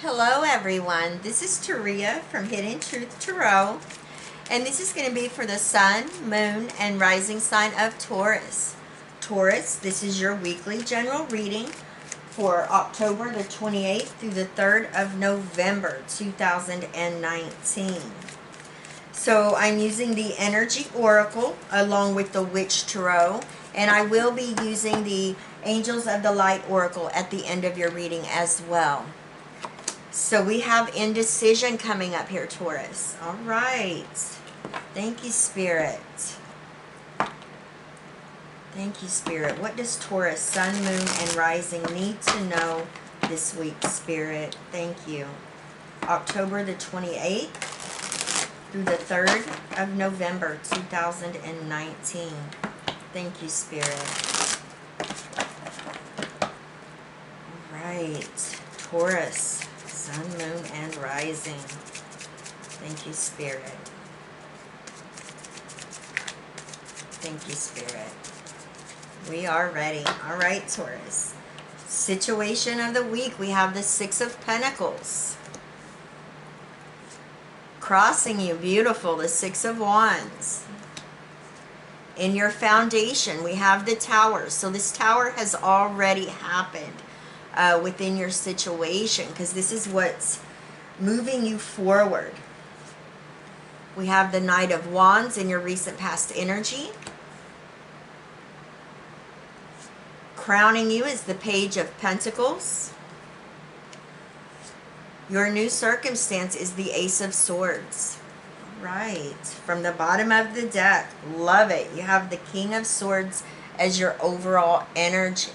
Hello everyone, this is Taria from Hidden Truth Tarot, and this is going to be for the Sun, Moon, and Rising sign of Taurus. Taurus, this is your weekly general reading for October the 28th through the 3rd of November 2019. So I'm using the Energy Oracle along with the Witch Tarot, and I will be using the Angels of the Light Oracle at the end of your reading as well. So we have indecision coming up here, Taurus. All right. Thank you, Spirit. Thank you, Spirit. What does Taurus, Sun, Moon, and Rising need to know this week, Spirit? Thank you. October the 28th through the 3rd of November 2019. Thank you, Spirit. All right. Taurus, Sun, Moon, and Rising. Thank you, Spirit. Thank you, Spirit. We are ready. All right, Taurus. Situation of the week. We have the Six of Pentacles. Crossing you. Beautiful. The Six of Wands. In your foundation, we have the Tower. So this Tower has already happened within your situation, because this is what's moving you forward. We have the Knight of Wands in your recent past energy. Crowning you is the Page of Pentacles. Your new circumstance is the Ace of Swords. All right, from the bottom of the deck, love it. You have the King of Swords as your overall energy.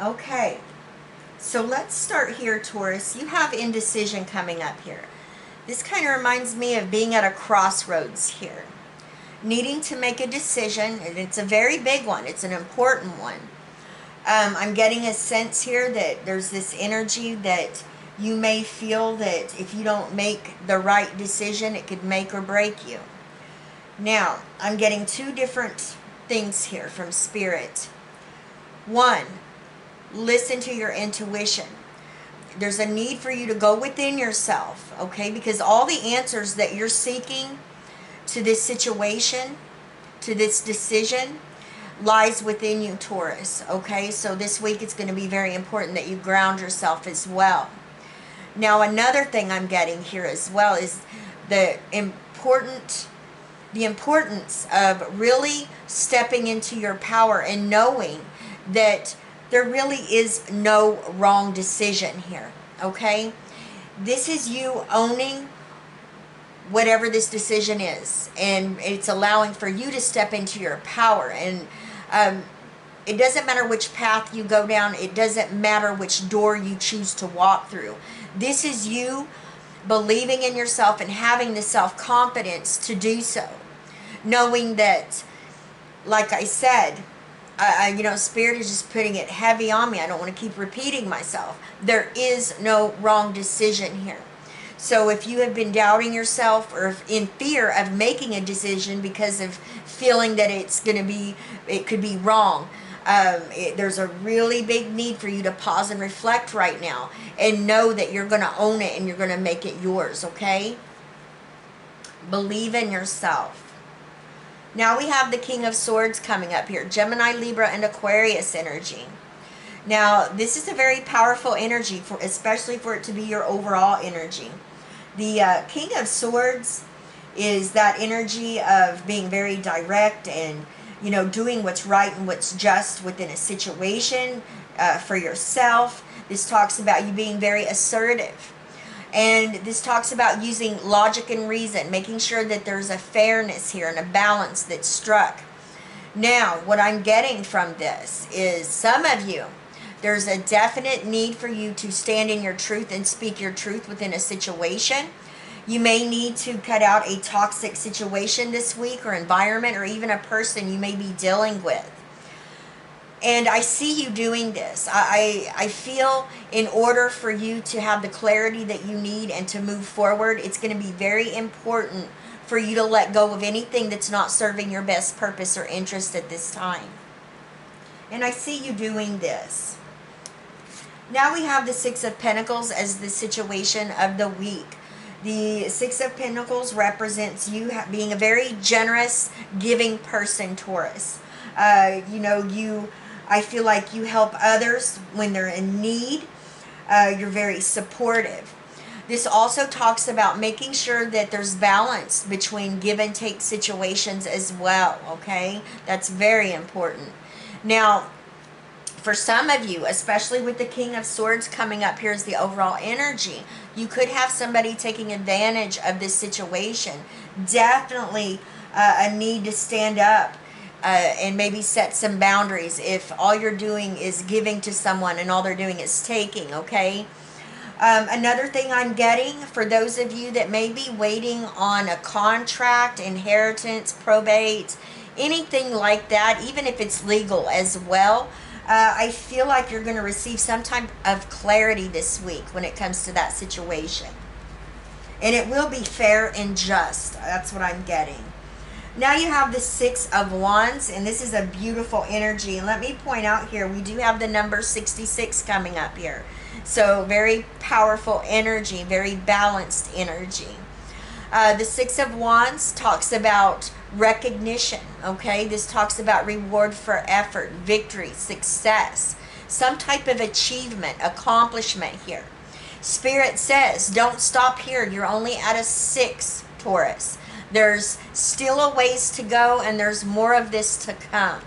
Okay. So let's start here, Taurus. You have indecision coming up here. This kind of reminds me of being at a crossroads here. Needing to make a decision, and it's a very big one. It's an important one. I'm getting a sense here that there's this energy that you may feel that if you don't make the right decision, it could make or break you. Now, I'm getting two different things here from Spirit. One, listen to your intuition. There's a need for you to go within yourself, okay? Because all the answers that you're seeking to this situation, to this decision, lies within you, Taurus, okay? So this week it's going to be very important that you ground yourself as well. Now, another thing I'm getting here as well is the importance of really stepping into your power and knowing that there really is no wrong decision here, okay? This is you owning whatever this decision is, and it's allowing for you to step into your power. And it doesn't matter which path you go down. It doesn't matter which door you choose to walk through. This is you believing in yourself and having the self-confidence to do so. Knowing that, like I said, you know, Spirit is just putting it heavy on me. I don't want to keep repeating myself. There is no wrong decision here. So if you have been doubting yourself or in fear of making a decision because of feeling that it could be wrong, there's a really big need for you to pause and reflect right now and know that you're going to own it and you're going to make it yours, okay? Believe in yourself. Now we have the King of Swords coming up here. Gemini, Libra, and Aquarius energy. Now, this is a very powerful energy, especially for it to be your overall energy. The King of Swords is that energy of being very direct and, you know, doing what's right and what's just within a situation for yourself. This talks about you being very assertive. And this talks about using logic and reason, making sure that there's a fairness here and a balance that's struck. Now, what I'm getting from this is some of you, there's a definite need for you to stand in your truth and speak your truth within a situation. You may need to cut out a toxic situation this week or environment or even a person you may be dealing with. And I see you doing this. I feel in order for you to have the clarity that you need and to move forward, it's going to be very important for you to let go of anything that's not serving your best purpose or interest at this time. And I see you doing this. Now we have the Six of Pentacles as the situation of the week. The Six of Pentacles represents you being a very generous, giving person, Taurus. You know, I feel like you help others when they're in need. You're very supportive. This also talks about making sure that there's balance between give and take situations as well, okay? That's very important. Now, for some of you, especially with the King of Swords coming up, here's the overall energy. You could have somebody taking advantage of this situation. Definitely a need to stand up and maybe set some boundaries if all you're doing is giving to someone and all they're doing is taking, okay? Another thing I'm getting, for those of you that may be waiting on a contract, inheritance, probate, anything like that, even if it's legal as well, I feel like you're going to receive some type of clarity this week when it comes to that situation. And it will be fair and just. That's what I'm getting. Now you have the Six of Wands, and this is a beautiful energy. And let me point out here, we do have the number 66 coming up here. So very powerful energy, very balanced energy. The Six of Wands talks about recognition, okay? This talks about reward for effort, victory, success, some type of achievement, accomplishment here. Spirit says, don't stop here. You're only at a 6, Taurus. There's still a ways to go, and there's more of this to come.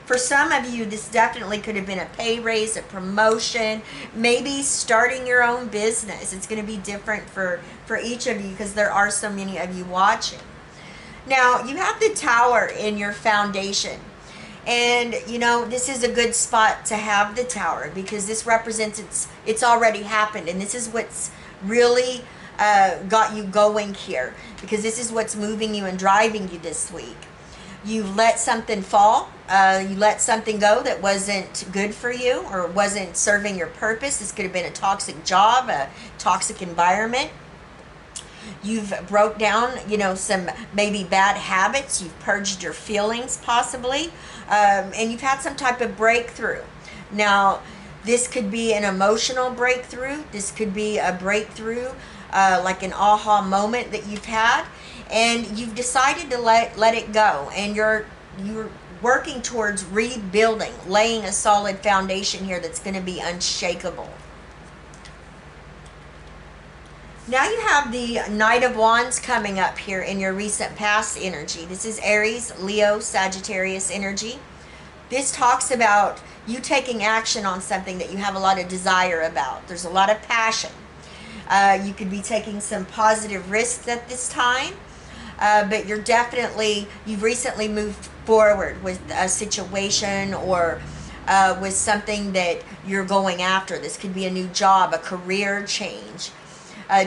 For some of you, this definitely could have been a pay raise, a promotion, maybe starting your own business. It's going to be different for each of you because there are so many of you watching. Now, you have the Tower in your foundation. And, you know, this is a good spot to have the Tower because this represents it's already happened. And this is what's really got you going here, because this is what's moving you and driving you this week. You let something fall. You let something go that wasn't good for you or wasn't serving your purpose. This could have been a toxic job, a toxic environment. You've broke down, you know, some maybe bad habits. You've purged your feelings possibly. And you've had some type of breakthrough. Now, this could be an emotional breakthrough. This could be a breakthrough like an aha moment that you've had. And you've decided to let it go. And you're working towards rebuilding, laying a solid foundation here that's going to be unshakable. Now you have the Knight of Wands coming up here in your recent past energy. This is Aries, Leo, Sagittarius energy. This talks about you taking action on something that you have a lot of desire about. There's a lot of passion. You could be taking some positive risks at this time. But you've recently moved forward with a situation or with something that you're going after. This could be a new job, a career change.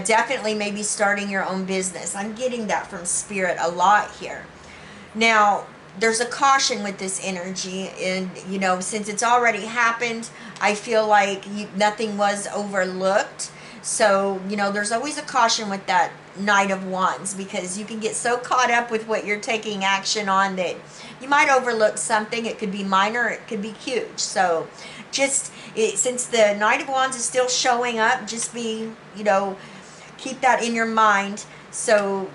Definitely maybe starting your own business. I'm getting that from Spirit a lot here. Now, there's a caution with this energy, and, you know, since it's already happened, I feel like nothing was overlooked. So, you know, there's always a caution with that Knight of Wands, because you can get so caught up with what you're taking action on that you might overlook something. It could be minor, it could be huge. So since the Knight of Wands is still showing up, just be, you know, keep that in your mind. So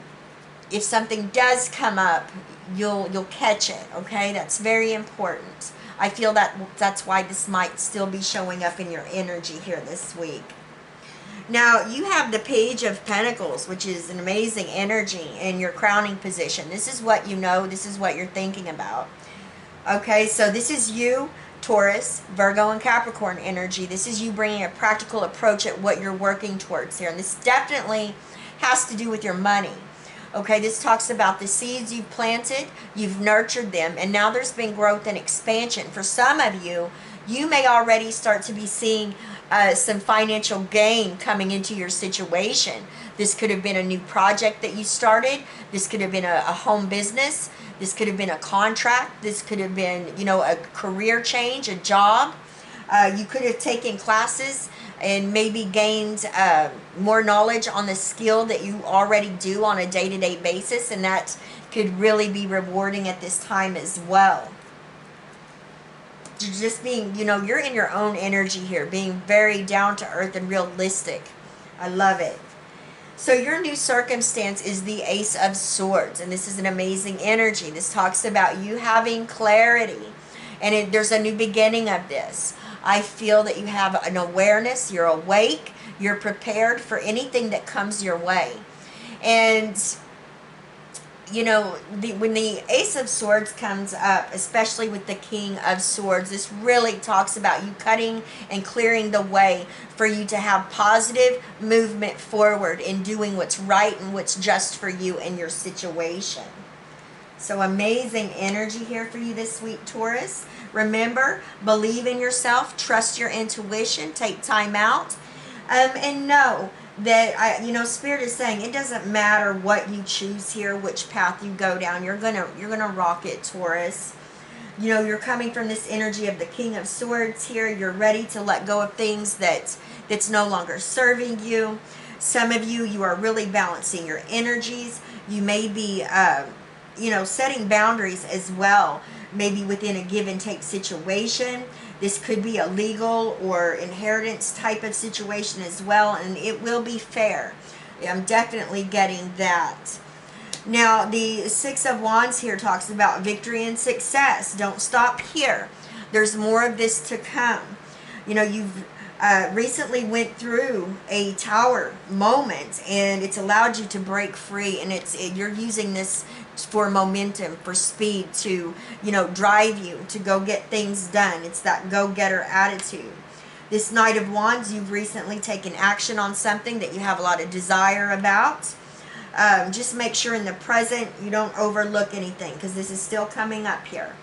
if something does come up, you'll catch it, okay? That's very important. I feel that's why this might still be showing up in your energy here this week. Now, you have the Page of Pentacles, which is an amazing energy in your crowning position. This is what you know. This is what you're thinking about. Okay, so this is you, Taurus, Virgo, and Capricorn energy. This is you bringing a practical approach at what you're working towards here. And this definitely has to do with your money. Okay, this talks about the seeds you've planted, you've nurtured them, and now there's been growth and expansion. For some of you, you may already start to be seeing some financial gain coming into your situation. This could have been a new project that you started. This could have been a home business. This could have been a contract. This could have been, you know, a career change, a job. You could have taken classes and maybe gained more knowledge on the skill that you already do on a day-to-day basis, and that could really be rewarding at this time as well. just being, you know, you're in your own energy here, being very down to earth and realistic. I love it. So your new circumstance is the Ace of Swords, and this is an amazing energy. This talks about you having clarity, and there's a new beginning of this. I feel that you have an awareness, you're awake, you're prepared for anything that comes your way. And you know, when the Ace of Swords comes up, especially with the King of Swords, this really talks about you cutting and clearing the way for you to have positive movement forward in doing what's right and what's just for you and your situation. So amazing energy here for you this week, Taurus. Remember, believe in yourself, trust your intuition, take time out, and know that you know, Spirit is saying it doesn't matter what you choose here, which path you go down. You're gonna rock it, Taurus. You know, you're coming from this energy of the King of Swords here. You're ready to let go of things that's no longer serving you. Some of you, you are really balancing your energies. You may be, you know, setting boundaries as well, maybe within a give and take situation. This could be a legal or inheritance type of situation as well, and it will be fair. I'm definitely getting that. Now, the Six of Wands here talks about victory and success. Don't stop here. There's more of this to come. You know, you've recently went through a tower moment, and it's allowed you to break free, and you're using this for momentum, for speed, to, you know, drive you to go get things done. It's that go-getter attitude. This Knight of Wands, you've recently taken action on something that you have a lot of desire about. Just make sure in the present you don't overlook anything, because this is still coming up here.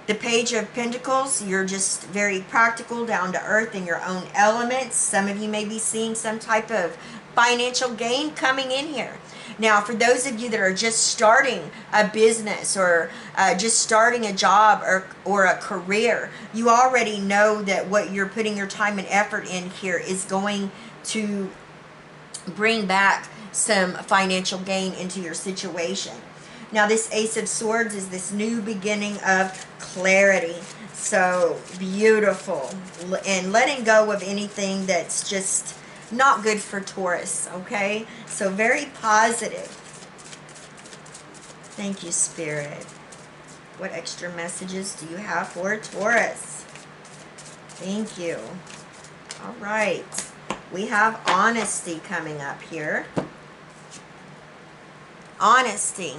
The Page of Pentacles, you're just very practical, down to earth in your own elements. Some of you may be seeing some type of financial gain coming in here. Now, for those of you that are just starting a business, or just starting a job, or a career, you already know that what you're putting your time and effort in here is going to bring back some financial gain into your situation. Now, this Ace of Swords is this new beginning of clarity. So beautiful. And letting go of anything that's just not good for Taurus, okay? So very positive. Thank you, Spirit. What extra messages do you have for Taurus? Thank you. All right. We have honesty coming up here. Honesty.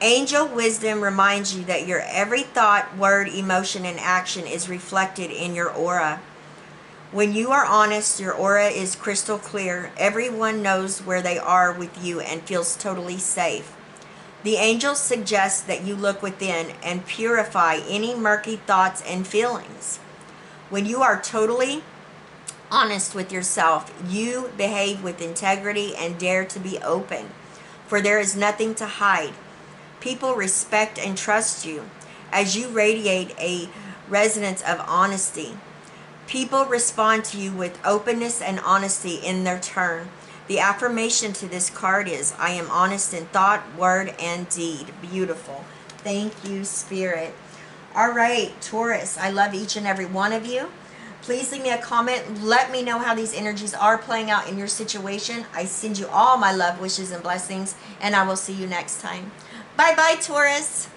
Angel wisdom reminds you that your every thought, word, emotion, and action is reflected in your aura. When you are honest, your aura is crystal clear. Everyone knows where they are with you and feels totally safe. The angels suggest that you look within and purify any murky thoughts and feelings. When you are totally honest with yourself, you behave with integrity and dare to be open, for there is nothing to hide. People respect and trust you as you radiate a resonance of honesty. People respond to you with openness and honesty in their turn. The affirmation to this card is, I am honest in thought, word, and deed. Beautiful. Thank you, Spirit. All right, Taurus, I love each and every one of you. Please leave me a comment. Let me know how these energies are playing out in your situation. I send you all my love, wishes, and blessings, and I will see you next time. Bye-bye, Taurus.